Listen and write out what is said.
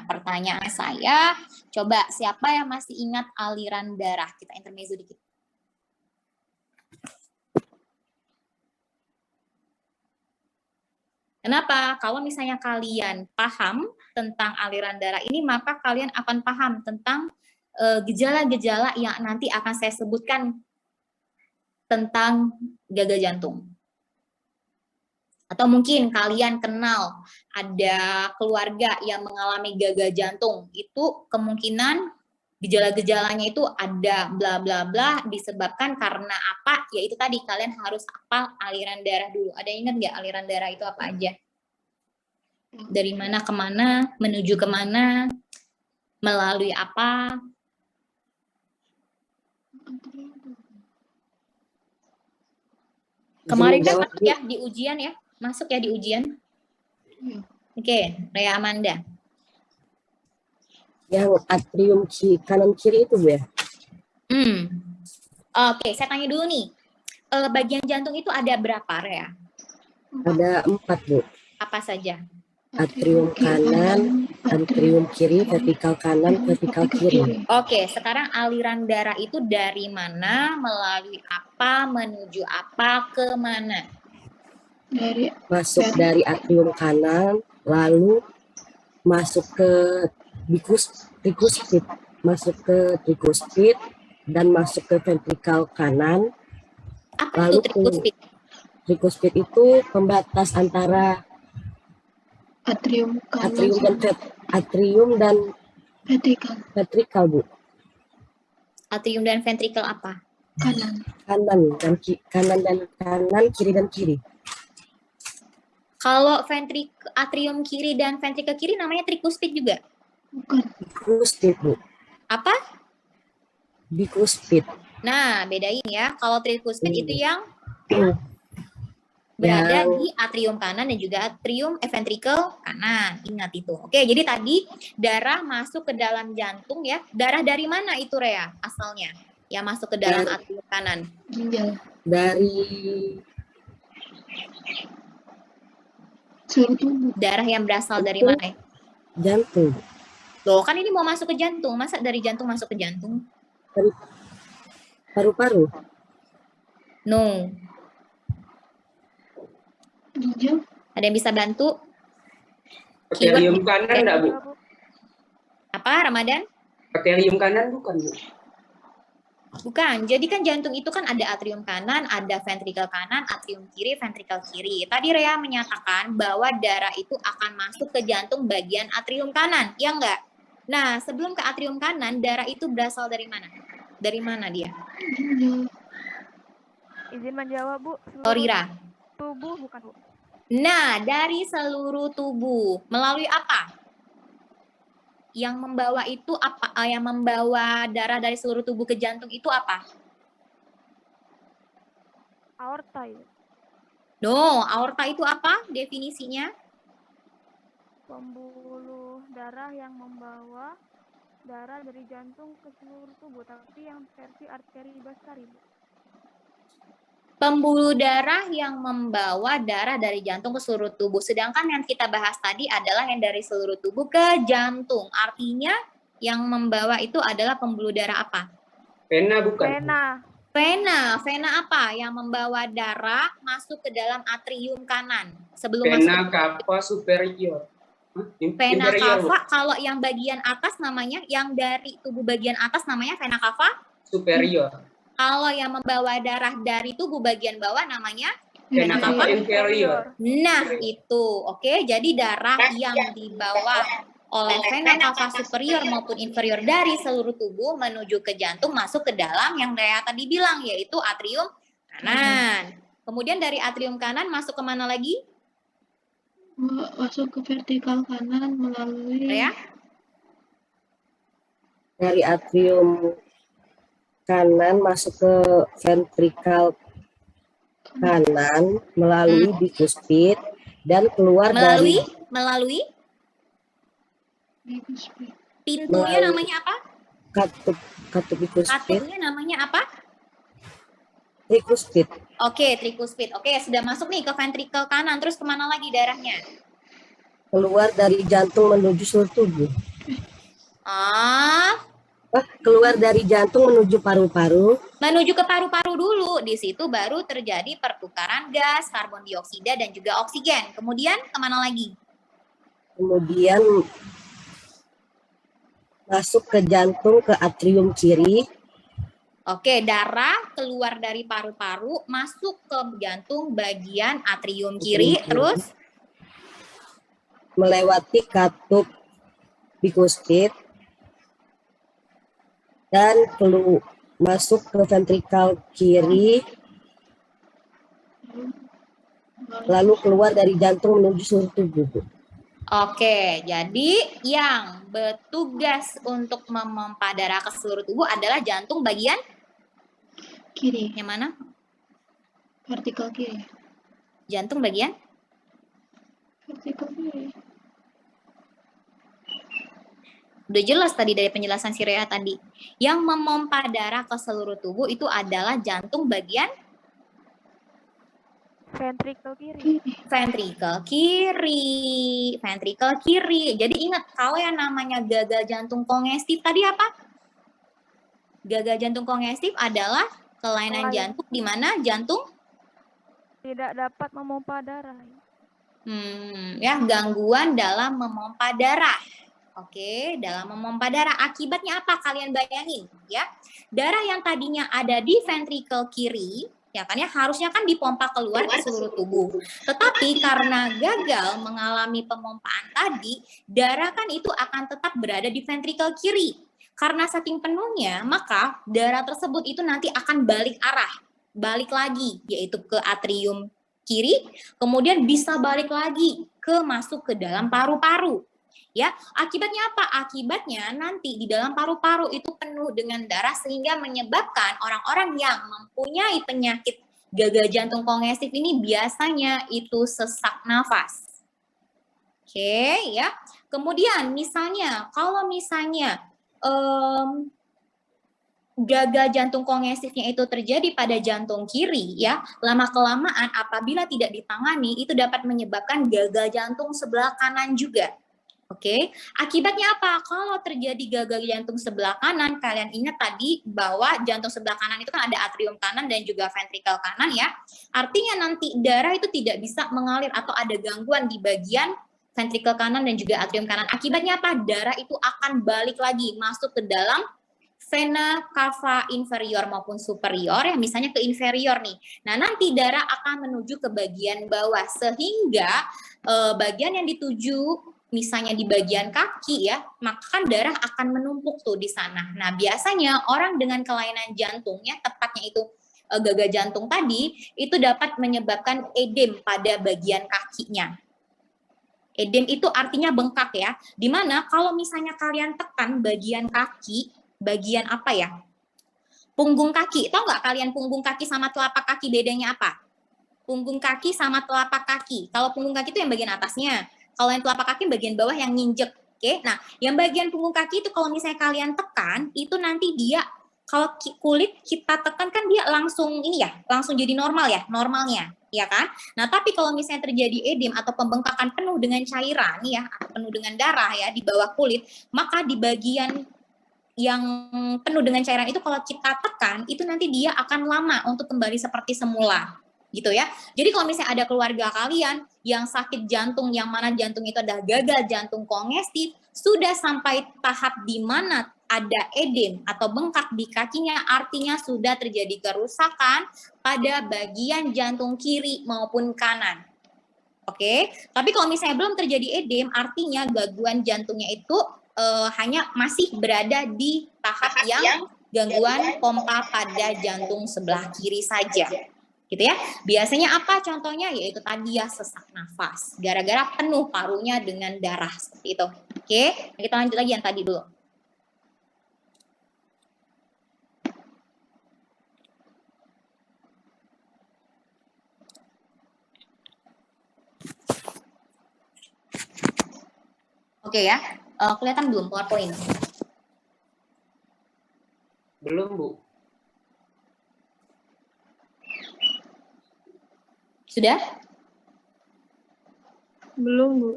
pertanyaan saya, coba siapa yang masih ingat aliran darah? Kita intermezzo dikit. Kenapa? Kalau misalnya kalian paham tentang aliran darah ini, maka kalian akan paham tentang gejala-gejala yang nanti akan saya sebutkan tentang gagal jantung. Atau mungkin kalian kenal ada keluarga yang mengalami gagal jantung, itu kemungkinan gejala-gejalanya itu ada bla bla bla disebabkan karena apa? Yaitu tadi kalian harus hafal aliran darah dulu. Ada yang ingat nggak aliran darah itu apa aja? Dari mana ke mana, menuju ke mana, melalui apa? Kemarin kan masuk ya di ujian ya? Masuk ya di ujian? Oke, Rea Amanda. Yang atrium kanan kiri itu, Bu ya? Oke, saya tanya dulu nih. Bagian jantung itu ada berapa, Rea? Ada 4, Bu. Apa saja? Atrium kanan, atrium kiri, vertikal kanan, vertikal kiri. Oke, sekarang aliran darah itu dari mana, melalui apa, menuju apa, ke mana? Masuk dari atrium kanan, lalu masuk ke trikuspid, masuk ke trikuspid, dan masuk ke ventrikal kanan. Apa itu trikuspid? Trikuspid itu pembatas antara atrium dan ventrikal, Bu. Atrium dan ventrikel apa? Kanan, kiri dan kiri. Kalau atrium kiri dan ventrikel kiri namanya trikuspid juga? Bukan. Bikuspid, Bu. Apa? Bikuspid. Nah, bedain ya. Kalau trikuspid itu yang berada di atrium kanan dan juga ventrikel kanan. Ingat itu. Oke, jadi tadi darah masuk ke dalam jantung ya. Darah dari mana itu, Rea? Asalnya yang masuk ke dalam atrium kanan? Dari darah yang berasal dari mana? Jantung. Loh, kan ini mau masuk ke jantung. Masa dari jantung masuk ke jantung? Paru-paru. No. Ada yang bisa bantu? Patelium kanan enggak, Bu? Apa, Ramadan? Patelium kanan bukan, Bu? Bukan, jadi kan jantung itu kan ada atrium kanan, ada ventrikel kanan, atrium kiri, ventrikel kiri. Tadi Rea menyatakan bahwa darah itu akan masuk ke jantung bagian atrium kanan, ya enggak? Nah, sebelum ke atrium kanan, darah itu berasal dari mana? Dari mana dia? Izin menjawab, Bu. Torira. Tubuh bukan, Bu. Nah, dari seluruh tubuh. Melalui apa? Yang membawa itu apa? Yang membawa darah dari seluruh tubuh ke jantung itu apa? Aorta ya. No, aorta itu apa definisinya? Pembuluh darah yang membawa darah dari jantung ke seluruh tubuh, tapi yang versi arteri besar, Ibu. Pembuluh darah yang membawa darah dari jantung ke seluruh tubuh. Sedangkan yang kita bahas tadi adalah yang dari seluruh tubuh ke jantung. Artinya yang membawa itu adalah pembuluh darah apa? Vena bukan? Vena apa? Yang membawa darah masuk ke dalam atrium kanan. Sebelum vena masuk cava superior. Vena cava, kalau yang bagian atas namanya, yang dari tubuh bagian atas namanya vena cava superior. Kalau yang membawa darah dari tubuh bagian bawah namanya vena cava inferior. Nah, itu. Oke, jadi darah yang dibawa oleh vena cava superior maupun inferior dari seluruh tubuh menuju ke jantung masuk ke dalam yang Rea tadi bilang, yaitu atrium kanan. Kemudian dari atrium kanan masuk ke mana lagi? Masuk ke vertikal kanan melalui Rea? Dari atrium kanan masuk ke ventrikal kanan melalui bikuspid dan keluar melalui bikuspid. pintunya namanya apa? Katup bikuspid. Katupnya namanya apa? Trikuspid. Oke, trikuspid. Oke, sudah masuk nih ke ventrikel kanan. Terus kemana lagi darahnya? Keluar dari jantung menuju seluruh tubuh. Keluar dari jantung menuju paru-paru. Menuju ke paru-paru dulu. Di situ baru terjadi pertukaran gas, karbon dioksida, dan juga oksigen. Kemudian kemana lagi? Kemudian masuk ke jantung, ke atrium kiri. Oke, darah keluar dari paru-paru, masuk ke jantung bagian atrium kiri, terus melewati katup bikuspid dan masuk ke ventrikal kiri, lalu keluar dari jantung menuju seluruh tubuh. Oke, jadi yang bertugas untuk memompa darah ke seluruh tubuh adalah jantung bagian Kiri. yang mana? Vertikal kiri. Jantung bagian? Vertikal kiri. Udah jelas tadi dari penjelasan si Rea tadi. Yang memompa darah ke seluruh tubuh itu adalah jantung bagian Ventrikel kiri. Kiri. ventrikel kiri. Ventrikel kiri. Jadi ingat, kalau yang namanya gagal jantung kongestif tadi apa? Gagal jantung kongestif adalah kelainan jantung di mana jantung Tidak dapat memompa darah. ya gangguan dalam memompa darah. Oke, dalam memompa darah akibatnya apa? Kalian bayangin ya. Darah yang tadinya ada di ventrikel kiri, ya kan ya, harusnya kan dipompa keluar ke seluruh tubuh. Tetapi karena gagal mengalami pemompaan tadi, darah kan itu akan tetap berada di ventrikel kiri. Karena saking penuhnya, maka darah tersebut itu nanti akan balik arah, balik lagi, yaitu ke atrium kiri, kemudian bisa balik lagi ke masuk ke dalam paru-paru. Ya, akibatnya apa? Akibatnya nanti di dalam paru-paru itu penuh dengan darah sehingga menyebabkan orang-orang yang mempunyai penyakit gagal jantung kongestif ini biasanya itu sesak nafas. Oke, ya. Kemudian misalnya kalau misalnya gagal jantung kongestifnya itu terjadi pada jantung kiri ya, lama-kelamaan apabila tidak ditangani itu dapat menyebabkan gagal jantung sebelah kanan juga. Oke, akibatnya apa? Kalau terjadi gagal jantung sebelah kanan, kalian ingat tadi bahwa jantung sebelah kanan itu kan ada atrium kanan dan juga ventrikel kanan ya. Artinya nanti darah itu tidak bisa mengalir atau ada gangguan di bagian ventrikel kanan dan juga atrium kanan. Akibatnya apa? Darah itu akan balik lagi masuk ke dalam vena cava inferior maupun superior ya, misalnya ke inferior nih. Nah, nanti darah akan menuju ke bagian bawah sehingga bagian yang dituju misalnya di bagian kaki ya, maka kan darah akan menumpuk tuh di sana. Nah, biasanya orang dengan kelainan jantungnya, tepatnya itu gagal jantung tadi, itu dapat menyebabkan edem pada bagian kakinya. Edem itu artinya bengkak ya, dimana kalau misalnya kalian tekan bagian kaki, bagian apa ya? Punggung kaki, tahu nggak kalian punggung kaki sama telapak kaki bedanya apa? Punggung kaki sama telapak kaki. Kalau punggung kaki itu yang bagian atasnya, kalau yang telapak kaki bagian bawah yang nginjek. Oke, nah yang bagian punggung kaki itu kalau misalnya kalian tekan, itu nanti dia kalau kulit kita tekan kan dia langsung ini ya, langsung jadi normal ya, normalnya, ya kan? Nah tapi kalau misalnya terjadi edem atau pembengkakan penuh dengan cairan ya, atau penuh dengan darah ya di bawah kulit, maka di bagian yang penuh dengan cairan itu kalau kita tekan, itu nanti dia akan lama untuk kembali seperti semula. Gitu ya. Jadi kalau misalnya ada keluarga kalian yang sakit jantung, yang mana jantung itu ada gagal jantung kongestif, sudah sampai tahap di mana ada edem atau bengkak di kakinya, artinya sudah terjadi kerusakan pada bagian jantung kiri maupun kanan. Oke, tapi kalau misalnya belum terjadi edem, artinya gangguan jantungnya itu hanya masih berada di tahap yang gangguan pompa pada jantung sebelah kiri saja. Gitu ya. Biasanya apa contohnya? Yaitu tadi ya sesak nafas gara-gara penuh parunya dengan darah seperti itu. Oke, kita lanjut lagi yang tadi dulu. Oke ya. Kelihatan belum PowerPoint? Belum, Bu. Sudah? Belum, Bu.